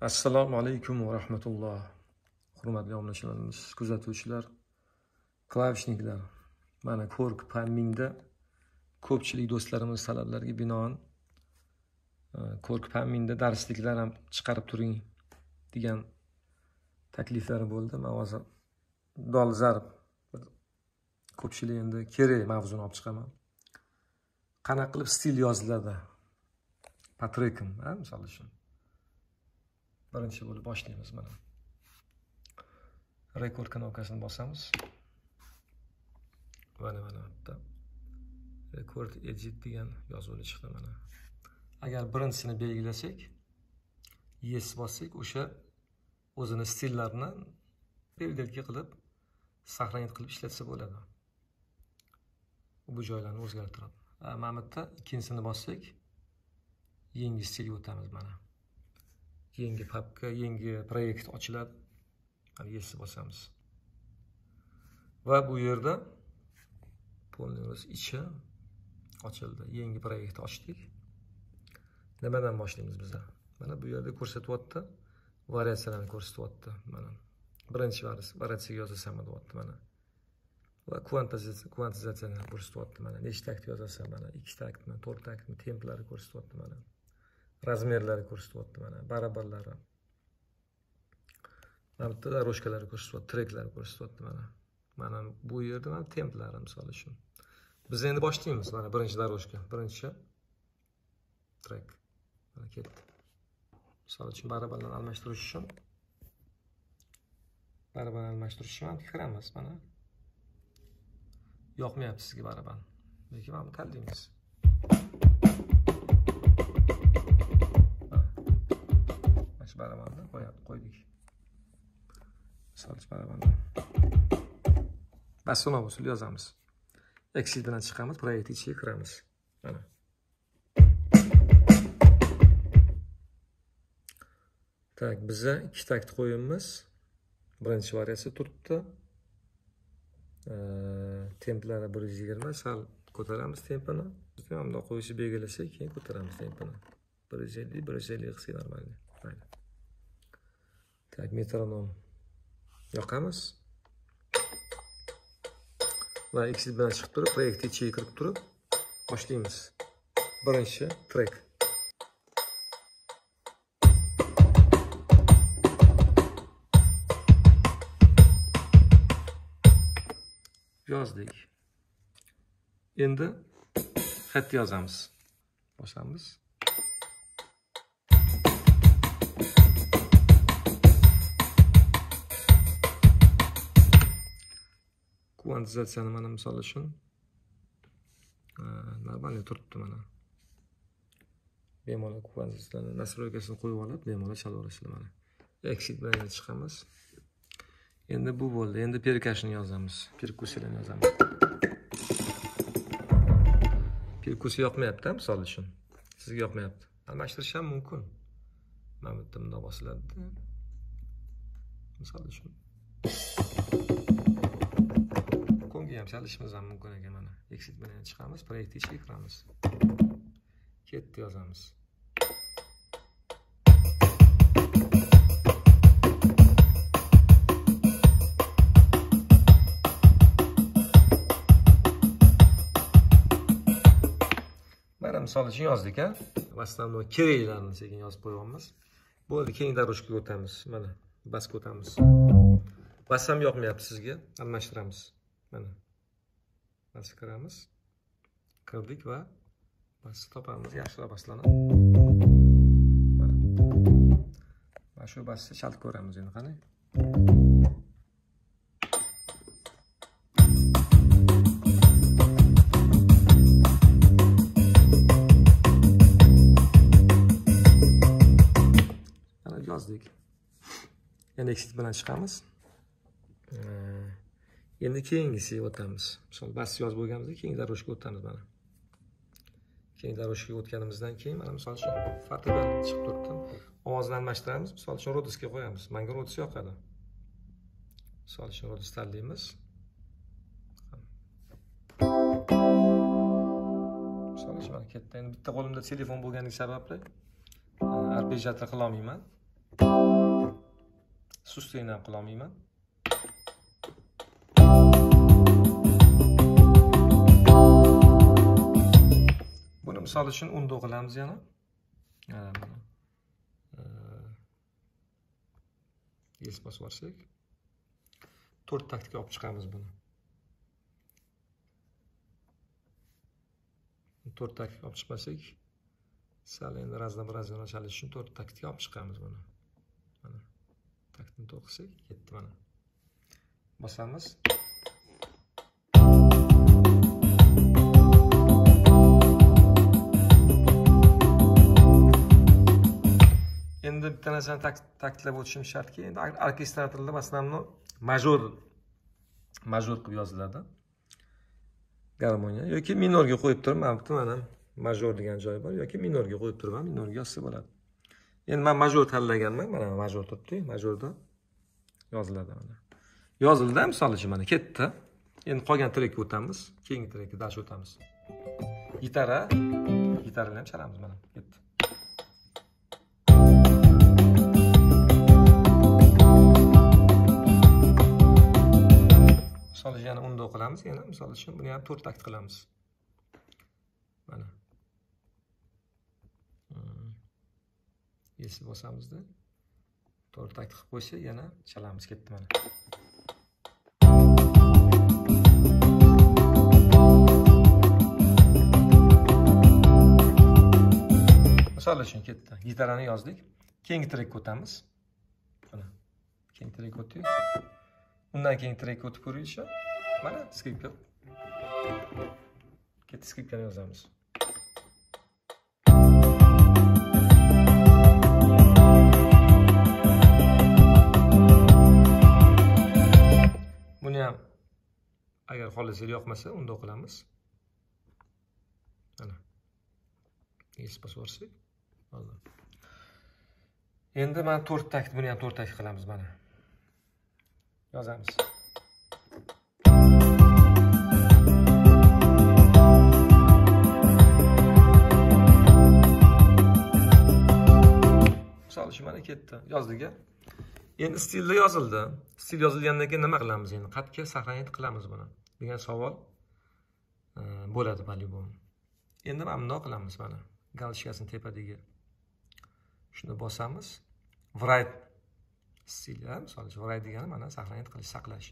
Assalomu alaykum va rahmatulloh. Hurmatli obunachilarimiz, kuzatuvchilar, klavishniklar. Mana Korg Pammingda ko'pchilik do'stlarimiz talablariga binoan Korg Pammingda darsliklar ham chiqarib turing degan takliflari bo'ldi. Men hozir dolzarb ko'pchilik endi kerak mavzuni olib chiqaman. Qanaqa qilib stil yoziladi? Patrekim, misol uchun. Birinchi bo'lib boshlaymiz mana. Rekord knopkasini bosamiz. Mana bitta Record Edit degan yozuvli chiqdi mana. Agar birinchisini belgilasak, yes bossak, o'sha o'zini stillarini belgilki qilib, saqlanib qilib ishlatsa bo'ladi. Bu joylarni o'zgartiradi. Mana bitta ikkinchisini bossak, yangi stilga o'tamiz mana. Yangi papka, yangi proyekt ochiladi. Yes bosamiz. Va bu yerda polniroz ichi ochildi. Yangi proyekt ochdik. Nimadan boshlaymiz biz? Mana bu yerda ko'rsatyapti. Variatsiyalarni ko'rsatyapti. Mana birinchi variatsiyaga yozasan deyapti mana. Va kvantizatsiyani ko'rsatyapti mana. Nechta takt yozasan mana? 2 taktmi, 4 taktmi, templari ko'rsatyapti mana. Razmerlari ko'rsatyapti mana, barabarlari. Mana bitta doroshkalar ko'rsatyapti, treklar ko'rsatyapti mana. Mana bu yerda mana templari misol uchun. Biz endi boshlaymiz. Mana birinchi doroshka, birinchi trek. Mana ketdi. Misol uchun barabarlarni almashtirish uchun ham kiramiz mana. Yoqmayapti sizga barabar. Lekin mana tanlaymiz. Barabarni qo'ydik. Misol uchun barabarni. Basonov usul yozamiz. Exit bilan chiqamiz, proyekt ichiga kiramiz. Mana. Tak, bizga 2 takt qo'yimiz. Birinchi variatsiya turibdi. Templari 120, sal ko'taramiz tempini. Biz ham bunday qo'yishni belgilasak, keyin ko'taramiz tempini. 150 qilsak normal. Mayli. Tak, metronom yoqamiz. Va exit bilan chiqib turib, proyekt ichiga kirib turib boshlaymiz. Birinchi trek. Yozdik. Endi xat yozamiz. Boshlaymiz. Kvantizatsiyani mana misol uchun normal turibdi mana. Bemalol kvantizatsiyani nastroykasini qo'yib olib, bemalol chalaverasizlar mana. Exit bilan chiqamiz. Endi bu bo'ldi. Endi perkushni yozamiz. Perkussiyalarni yozamiz. Perkussiya yoqmayapti, misol uchun. Sizga yoqmayapti. Almashtirish ham mumkin. Mana bitta bunday bosiladi. Misol uchun. Ham chalishimiz ham mumkin ekan mana. Exit bilan chiqamiz, proyekt ichiga kiramiz. Ketdi yozamiz. Mana misol uchun yozdik, ha? Vastamno keraklarni sekin yozib qo'yamiz. Bo'ldi, keyin daroshkaga o'tamiz. Mana, basga o'tamiz. Bas ham yoqmayapti sizga, almashtiramiz. Mana. Basga kiramiz. Kirdik va bas topamiz, yaxshilab baslanadi. Mana shu basni chalib ko'ramiz endi qani. Mana yozdik. Endi exit bilan chiqamiz. Endi keyingisiga o'tamiz. Misol bas yozib bo'lganimizda keyin daroshkaga o'tamiz mana. Keyin daroshkaga o'tganimizdan keyin mana misol uchun fortepian chiqib turibdi. Ovozni almashtiramiz. Misol uchun rodosga qo'yamiz. Menga rodos yoqadi. Misol uchun rodos tanlaymiz. Misol uchun mana ketdi. Endi bitta qo'limda telefon bo'lganligi sababli arpejatni qila olmayman. Sustlikni ham qila olmayman. Buni misol uchun unda qilamiz yana. Yes bosib olsak, 4 taktga olib chiqamiz buni. 4 taktga olib chiqmasak, sal endi razno-razno chalish uchun 4 taktga olib chiqamiz buni. Mana taktni to'qsak, ketdi mana. Bosamiz. Endi bitta narsani ta'kidlab o'tishim shartki, endi orkestratorda masalan major qilib yoziladi. Garmoniya yoki minorga qo'yib turib, mana major degan joyi bor yoki minorga qo'yib turib ham minorga yozsa bo'ladi. Endi men major tanlaganman, mana major turibdi, majorda yoziladi mana. Yozildi, misol uchun mana ketdi. Endi qolgan trekka o'tamiz, keyingi trekka dash o'tamiz. Gitarani ham chalamiz mana, ketdi. Misol uchun yana unda qilamiz, yana misol uchun buni ham 4 takt qilamiz. Mana. Yesib bosamizda 4 takt qilib qo'ysa, yana chalamiz, ketdi mana. Misol uchun ketdi. Gitarani yozdik. Keyingi trekka o'tamiz. Mana. Keyingi trekka o'tdik. Undan keyin trekka o'tib ko'raylikchi. Mana skripka. Ketdi, skripkani yozamiz. Buni ham agar xohlasangiz yoqmasa, unda qilamiz. Mana. Yes bosib olsak. Bo'ldi. Endi men 4 takt, buni ham 4 takt qilamiz mana. Yozamiz. Misol uchun mana ketdi, yozdik-a. Endi stilda yozildi. Stil yozilgandan keyin nima qilamiz endi? Qatga saqlanib qilamiz buni degan savol bo'ladi по-любому. Endi mana bunday qilamiz mana. Galishkasini tepadagi shuni bosamiz. Write stil, misol uchun write degani mana saqlanib qilish, saqlash.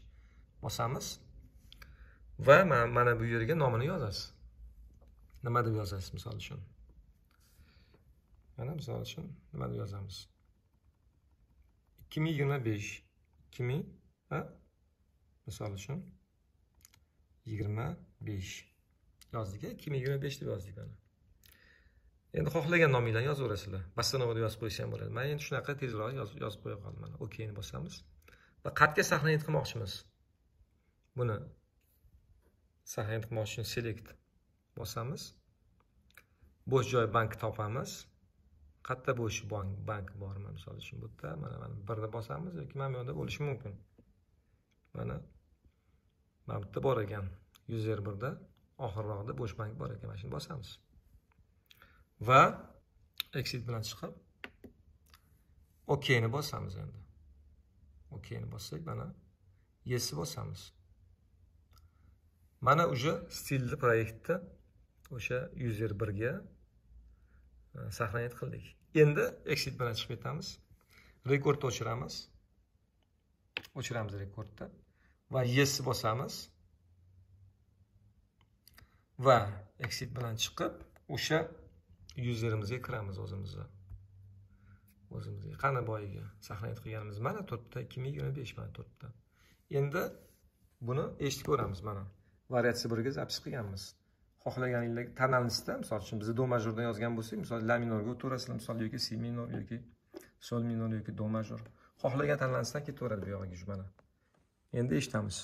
Bosamiz va mana bu yerga nomini yozasiz. Nima deb yozasiz misol uchun? Mana misol uchun nima deb yozamiz? 2025 misol uchun 25 yozdik, 2025 deb yozdik mana. Endi xohlagan nominglarni yozaverasizlar. Bastanovda yozib qo'ysa ham bo'ladi. Men endi shunaqa tezroq yozib qo'ya qoldim mana. OK'ni bosamiz va qatga saqlanib qilmoqchimiz. Buni saqlanib qilmoq uchun select bosamiz. Bo'sh joy bank topamiz. Qayerda bo'sh bank bormi misol uchun bu yerda mana birni bosamiz yoki mana bu yerda bo'lishi mumkin. Mana bu yerda bor ekan. User 1da oxirroqda bo'sh bank bor ekan. Mana shuni bosamiz. Va exit bilan chiqib OK'ni bosamiz endi. OK'ni bossak mana Yes'ni bosamiz. Mana o'sha stilli proyektda o'sha user 1ga saqlanib qildik. Endi exit bilan chiqib ketamiz. Rekordni o'chiramiz. O'chiramiz rekordni va Yes'ni bosamiz. Va exit bilan chiqib o'sha userimizga kiramiz o'zimizga. Qani boyiga saqlanib qilganimiz mana 4 ta 2025 mana 4 ta. Endi buni eshitib ko'ramiz mana. Variatsiya 1ga zapis qilganmiz. Xohlaganingizga tonalnostda, misol uchun biz do majordan yozgan bo'lsak, misol la minorga o'tirasizlar, misol yoki si minor yoki sol minor yoki do major. Xohlagan tonalnostdan ketaveradi bu yoqqa mana. Endi eshitamiz.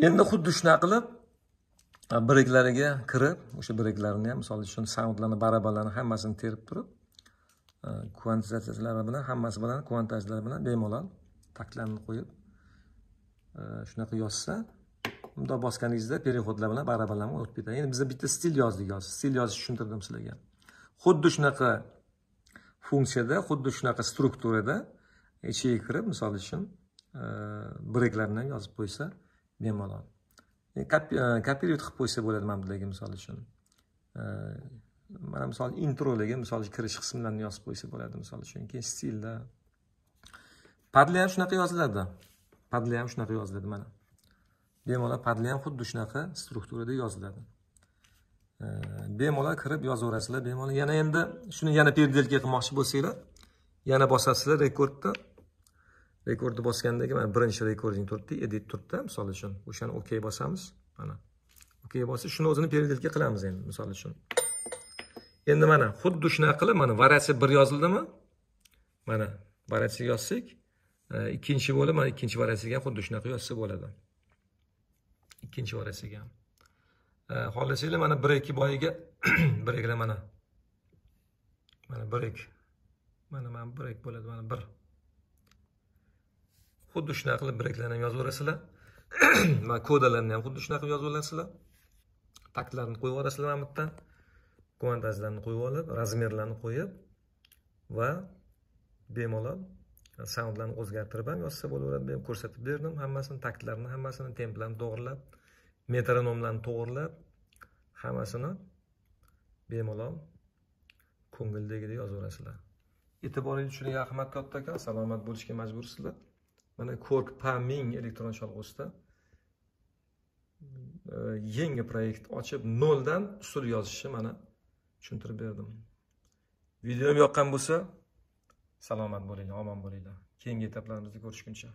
Endi xuddi shunaqa qilib breklariga kirib, o'sha breklarni ham misol uchun soundlarni, barabarlarni hammasini terib turib, kvantizatsiyalari bilan, hammasi bilan, kvantajlar bilan bemalol taktlarni qo'yib, shunaqa yozsa, bundoq bosganingizda periodlar bilan barabarlarni o'tib ketadi. Endi biz bitta stil yozdik hozir. Stil yozishni tushuntirdim sizlarga. Xuddi shunaqa funksiyada, xuddi shunaqa strukturada ichiga kirib, misol uchun breklarni ham yozib qo'ysa bemalol. Kopirayot qilib qo'ysa bo'ladi mana bularga misol uchun. Mana misol introlarga misol uchun kirish qismlarini yozib qo'ysa bo'ladi misol uchun. Keyin stilda padlar ham shunaqa yoziladi. Padlar ham shunaqa yoziladi mana. Bemalol padlar ham xuddi shunaqa strukturada yoziladi. Bemalol kirib yozaverasizlar, bemalol. Yana endi shuni yana perdelka qilmoqchi bo'lsanglar, yana bosasizlar rekordni. Rekordni bosgandagi mana birinchi rekording turibdi, edit turibdi, misol uchun. O'shani OK bosamiz, mana. OK bosib, shuni o'zini perdelka qilamiz endi, misol uchun. Endi mana xuddi shunaqa qilib, mana variatsiya 1 yozildimi? Mana variatsiya yozsak, ikkinchi bo'lib, mana ikkinchi variatsiyaga xuddi shunaqa yozsa bo'ladi. Ikkinchi variatsiyaga ham. Xohlasanglar mana 1-2 boyiga breklar mana. Mana brek. Mana brek bo'ladi, mana 1. Xuddi shunaqa qilib breklarni ham yozaverasizlar. Va kodalarni ham xuddi shunaqa qilib yozaverasizlar. Taktlarni qo'yib yuborasizlar mana bu yerdan. Kvantajlarni qo'yib olib, razmerlarni qo'yib va bemalol soundlarni o'zgartirib ham yozsa bo'laveradi. Men ko'rsatib berdim hammasini, taktlarni hammasini, templarni to'g'rilab, metronomlarni to'g'rilab, hammasini bemalol ko'ngildagidek yozaverasizlar. E'tiboringiz uchun rahmat katta aka, salomat bo'lishga majbursizlar. Mana Korg Pa1000 elektron chalg'usida yangi proyekt ochib, noldan usul yozishni mana tushuntirib berdim. Videom yoqqan bo'lsa, salomat bo'linglar, omon bo'linglar. Keyingi etaplarimizda ko'rishguncha.